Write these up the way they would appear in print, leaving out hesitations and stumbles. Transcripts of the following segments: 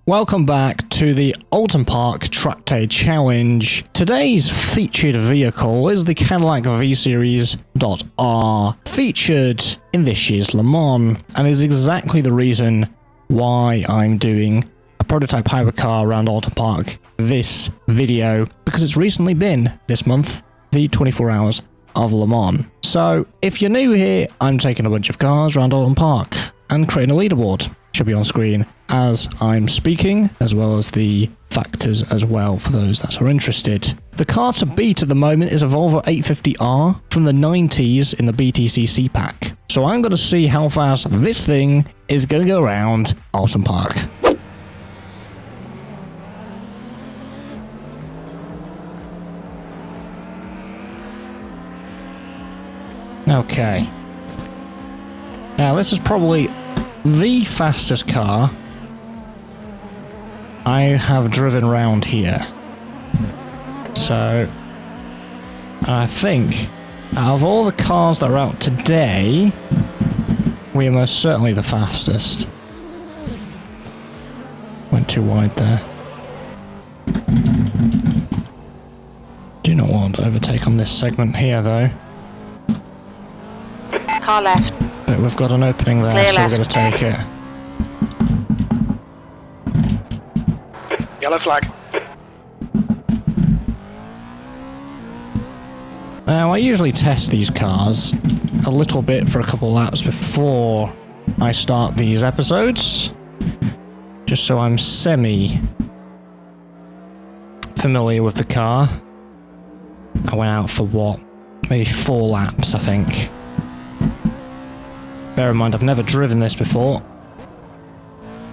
Welcome back to the Oulton Park Track Day Challenge. Today's featured vehicle is the Cadillac V-Series.R, featured in this year's Le Mans, and is exactly the reason why I'm doing a prototype hypercar around Oulton Park this video, because it's recently been, this month, the 24 hours of Le Mans. So, if you're new here, I'm taking a bunch of cars around Oulton Park and creating a leaderboard. Should be on screen as I'm speaking, as well as the factors as well for those that are interested. The car to beat at the moment is a Volvo 850R from the 90s in the BTCC pack. So I'm going to see how fast this thing is going to go around Oulton Park. Okay. Now this is probably the fastest car I have driven around here. So, I think out of all the cars that are out today, we are most certainly the fastest. Went too wide there. Do not want to overtake on this segment here though. Car left. But we've got an opening there, Clear so left. we're going to take it. Yellow flag. Now, I usually test these cars a little bit for a couple laps before I start these episodes, just so I'm semi-familiar with the car. I went out for what? Maybe 4 laps, I think. Bear in mind, I've never driven this before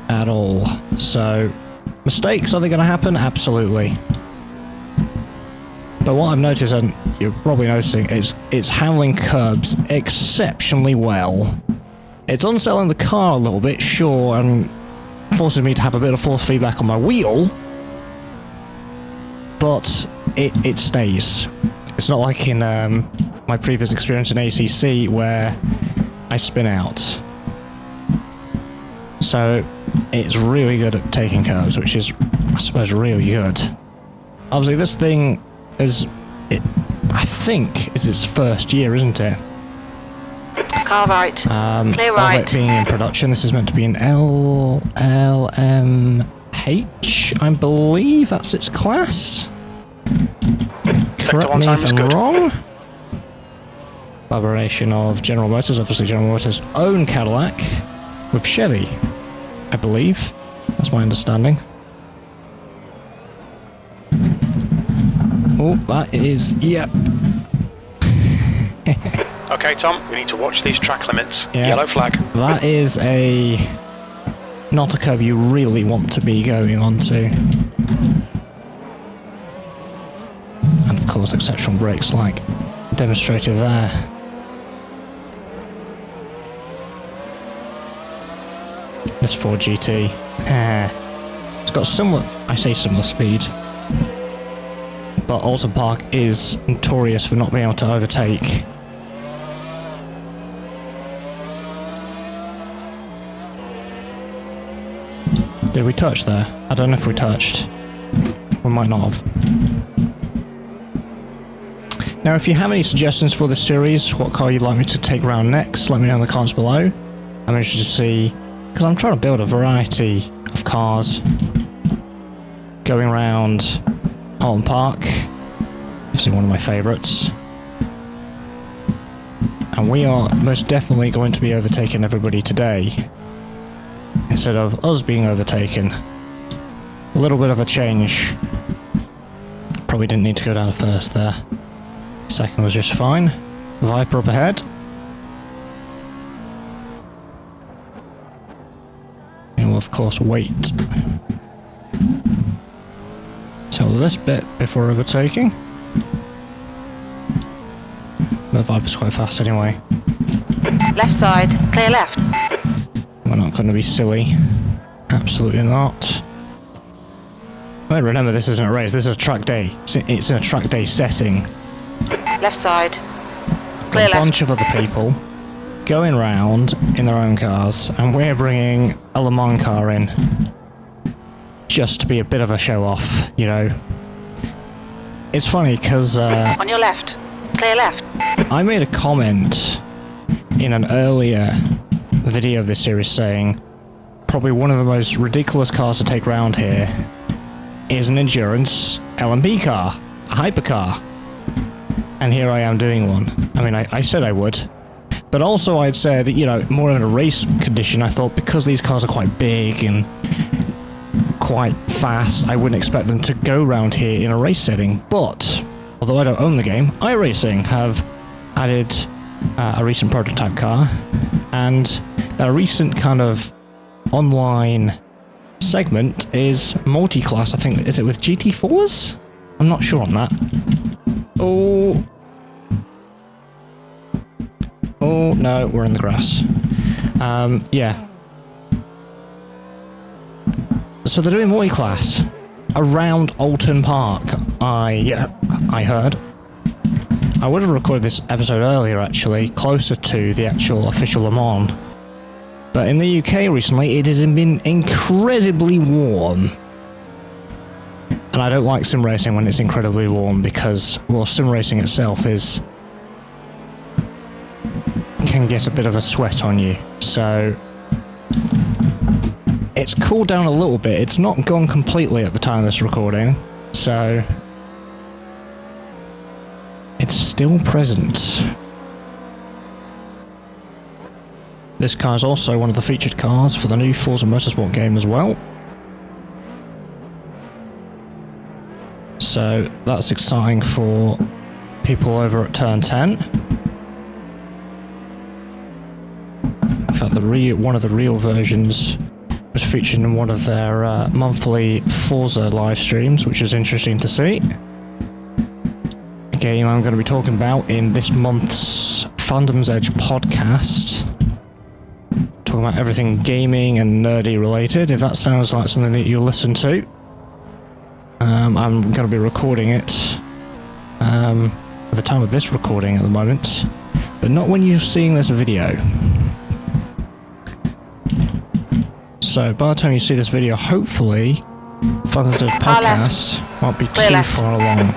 at all, so mistakes, are they going to happen? Absolutely. But what I've noticed, and you're probably noticing, is it's handling curbs exceptionally well. It's unsettling the car a little bit, sure, and forces me to have a bit of force feedback on my wheel, but it stays. It's not like in my previous experience in ACC where I spin out. So it's really good at taking curves, which is, I suppose, really good. Obviously, this thing is, I think, is its first year, isn't it? Car right. Clear Of right. it being in production. This is meant to be an LMH, I believe that's its class. Sector Correct 1 me time if is I'm good. wrong. Collaboration of General Motors, obviously General Motors' own Cadillac, with Chevy, I believe. That's my understanding. Oh, that is, yep. Okay, Tom, we need to watch these track limits. Yeah. Yellow flag. That is not a curb you really want to be going onto. And of course, exceptional brakes like demonstrated there. This Ford GT. It's got similar, I say similar speed, but Oulton Park is notorious for not being able to overtake. Did we touch there? I don't know if we touched. We might not have. Now, if you have any suggestions for this series, what car you'd like me to take around next, let me know in the comments below. I'm interested to see, because I'm trying to build a variety of cars going around Oulton Park. Obviously one of my favourites. And we are most definitely going to be overtaking everybody today, instead of us being overtaken. A little bit of a change. Probably didn't need to go down first there. Second was just fine. Viper up ahead. And we'll of course wait till this bit before overtaking. The Viper's quite fast anyway. Left side. Clear left. We're not going to be silly. Absolutely not. Well, remember, this isn't a race, this is a track day. It's in a track day setting. Left side. Got Clear a left. bunch of other people going round in their own cars, and we're bringing a Le Mans car in. just to be a bit of a show-off, you know. It's funny because On your left. Clear left. I made a comment in an earlier video of this series saying probably one of the most ridiculous cars to take around here is an endurance LMP car, a hypercar. And here I am doing one. I mean, I said I would. But also I'd said, you know, more in a race condition, I thought because these cars are quite big and quite fast, I wouldn't expect them to go around here in a race setting. But, although I don't own the game, iRacing have added a recent prototype car, and their recent kind of online segment is multi-class. I think, is it with GT4s? I'm not sure on that. Oh, no, we're in the grass. Yeah. So they're doing multi-class around Oulton Park. I heard. I would have recorded this episode earlier, actually, closer to the actual official Le Mans. But in the UK recently, it has been incredibly warm. And I don't like sim racing when it's incredibly warm because, well, sim racing itself can get a bit of a sweat on you. So it's cooled down a little bit. It's not gone completely at the time of this recording, so it's still present. This car is also one of the featured cars for the new Forza Motorsport game as well. So that's exciting for people over at Turn 10. In fact, one of the real versions was featured in one of their monthly Forza live streams, which is interesting to see. A game I'm going to be talking about in this month's Fandom's Edge podcast. Talking about everything gaming and nerdy related, if that sounds like something that you'll listen to. I'm going to be recording it at the time of this recording at the moment, but not when you're seeing this video. So by the time you see this video, hopefully Fandom's Edge podcast won't be too far along.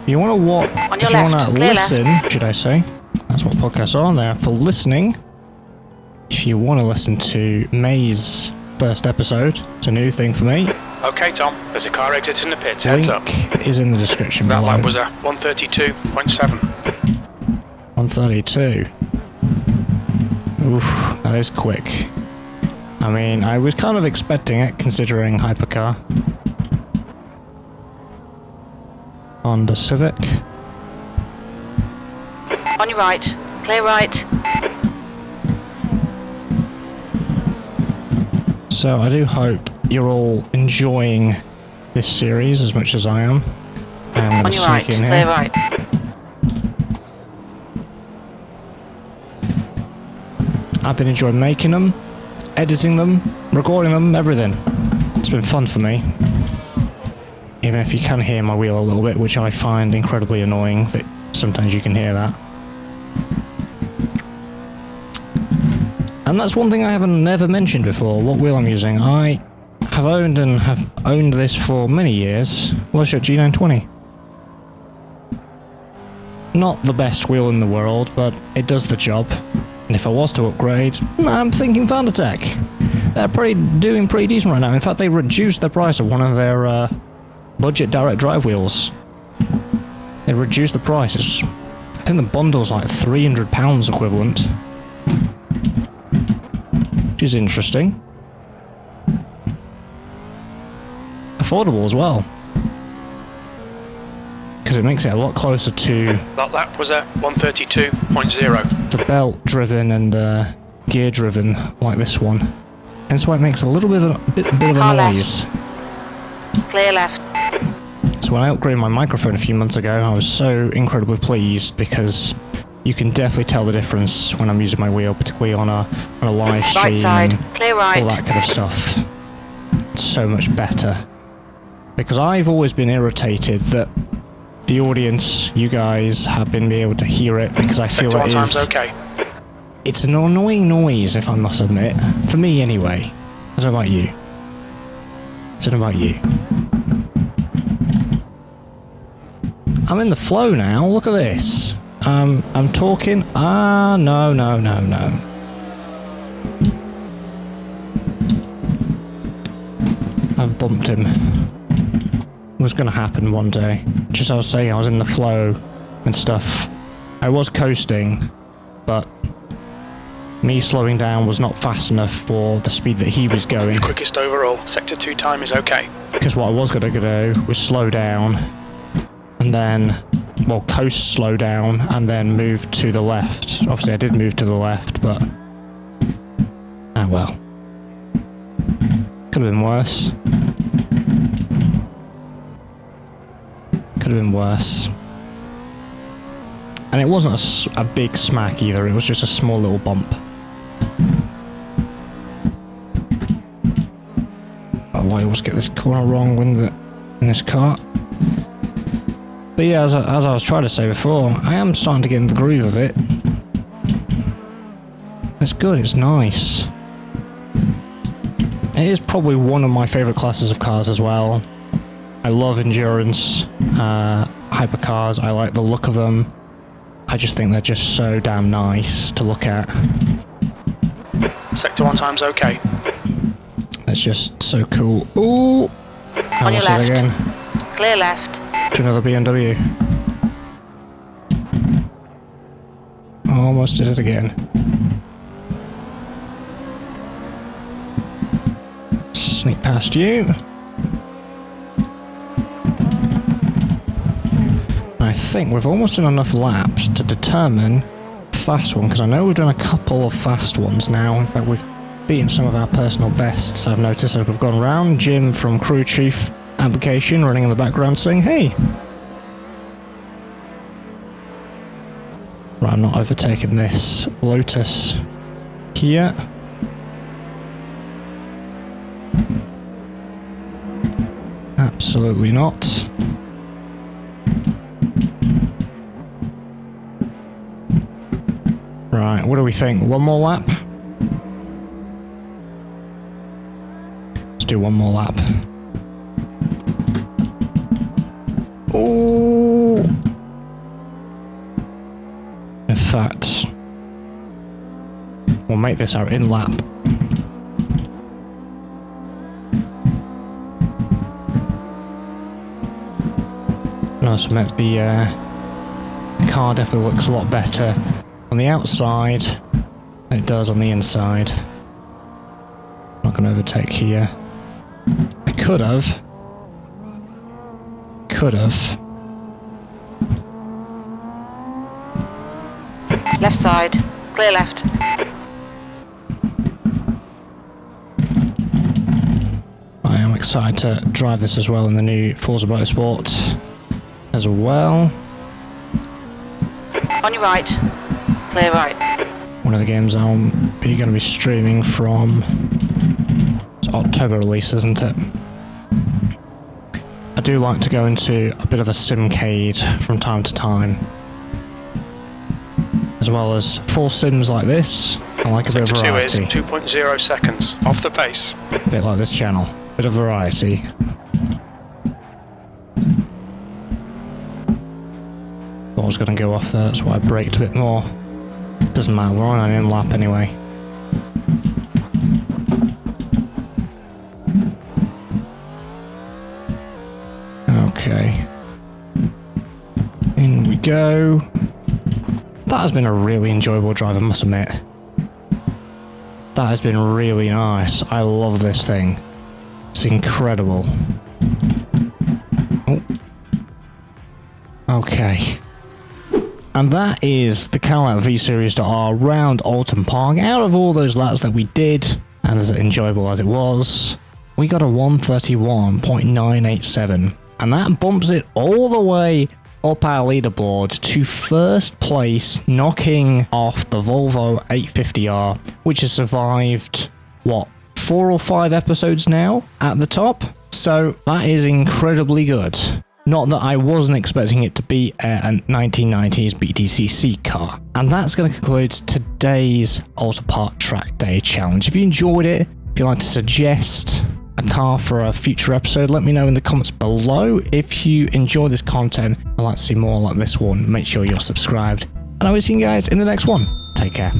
If you want to listen, should I say? That's what podcasts are. They are for listening. If you want to listen to May's first episode, it's a new thing for me. Okay, Tom, there's a car exiting the pits. Heads up. Link is in the description below. That lap was a 132.7. 132. Oof, that is quick. I mean, I was kind of expecting it, considering hypercar. Honda Civic. On your right. Clear right. So I do hope you're all enjoying this series as much as I am. On your right, clear right. I've been enjoying making them, editing them, recording them, everything. It's been fun for me. Even if you can hear my wheel a little bit, which I find incredibly annoying, that sometimes you can hear that. And that's one thing I haven't never mentioned before, what wheel I'm using. I have owned this for many years. Logic G920. Not the best wheel in the world, but it does the job. And if I was to upgrade, I'm thinking Vandertech. They're doing pretty decent right now. In fact, they reduced the price of one of their budget direct drive wheels. They reduced the price. I think the bundle's like £300 equivalent. Which is interesting. Affordable as well. Because it makes it a lot closer to... That lap was a 132.0. the belt driven and the gear driven like this one. And so it makes a little bit of a noise. Clear left. So when I upgraded my microphone a few months ago, I was so incredibly pleased because you can definitely tell the difference when I'm using my wheel, particularly on a live stream. Right side, clear right. All that kind of stuff. It's so much better. Because I've always been irritated that the audience, you guys, have been able to hear it because I feel it is... okay. It's an annoying noise, if I must admit. For me, anyway. I don't know about you. It's don't know about you. I'm in the flow now. Look at this. I'm talking. No. I've bumped him. It was going to happen one day. Just as I was saying, I was in the flow and stuff. I was coasting, but me slowing down was not fast enough for the speed that he was going. Quickest overall. Sector 2 time is okay. Because what I was going to do was slow down, and then, well, coast slow down, and then move to the left. Obviously, I did move to the left, but... ah, well. Could have been worse. Could have been worse. And it wasn't a big smack either, it was just a small little bump. I always get this corner wrong in this car. But yeah, as I was trying to say before, I am starting to get in the groove of it. It's good, it's nice. It is probably one of my favourite classes of cars as well. I love endurance, hypercars, I like the look of them. I just think they're just so damn nice to look at. Sector 1 time's okay. It's just so cool. Ooh! On your left. Again. Clear left. To another BMW. Almost did it again. Sneak past you. I think we've almost done enough laps to determine a fast one, because I know we've done a couple of fast ones now. In fact, we've beaten some of our personal bests, I've noticed, as we've gone round. Jim from Crew Chief Application running in the background saying, hey! Right, I'm not overtaking this Lotus here. Absolutely not. Right, what do we think? One more lap? Let's do one more lap. Oh! In fact, we'll make this our in lap. No, so the car definitely looks a lot better on the outside than it does on the inside. Not going to overtake here. I could have. Left side. Clear left. I am excited to drive this as well in the new Forza Motorsport as well. On your right. Clear right. One of the games I'm going to be streaming from. It's October release, isn't it? I do like to go into a bit of a simcade from time to time. As well as full sims like this. I like a bit of variety. Sector 2 is 2.0 seconds. Off the pace. A bit like this channel. Bit of variety. I was going to go off there, that's why I braked a bit more. Doesn't matter, we're on an in lap anyway. Okay. In we go. That has been a really enjoyable drive, I must admit. That has been really nice. I love this thing. It's incredible. Oh. Okay. And that is the Cadillac V-Series.R round Oulton Park. Out of all those laps that we did, and as enjoyable as it was, we got a 131.987. And that bumps it all the way up our leaderboard to first place, knocking off the Volvo 850R, which has survived, what, 4 or 5 episodes now at the top? So that is incredibly good. Not that I wasn't expecting it to be a 1990s BTCC car. And that's going to conclude today's Oulton Park Track Day Challenge. If you enjoyed it, if you'd like to suggest a car for a future episode, let me know in the comments below. If you enjoy this content and like to see more like this one, make sure you're subscribed. And I will see you guys in the next one. Take care.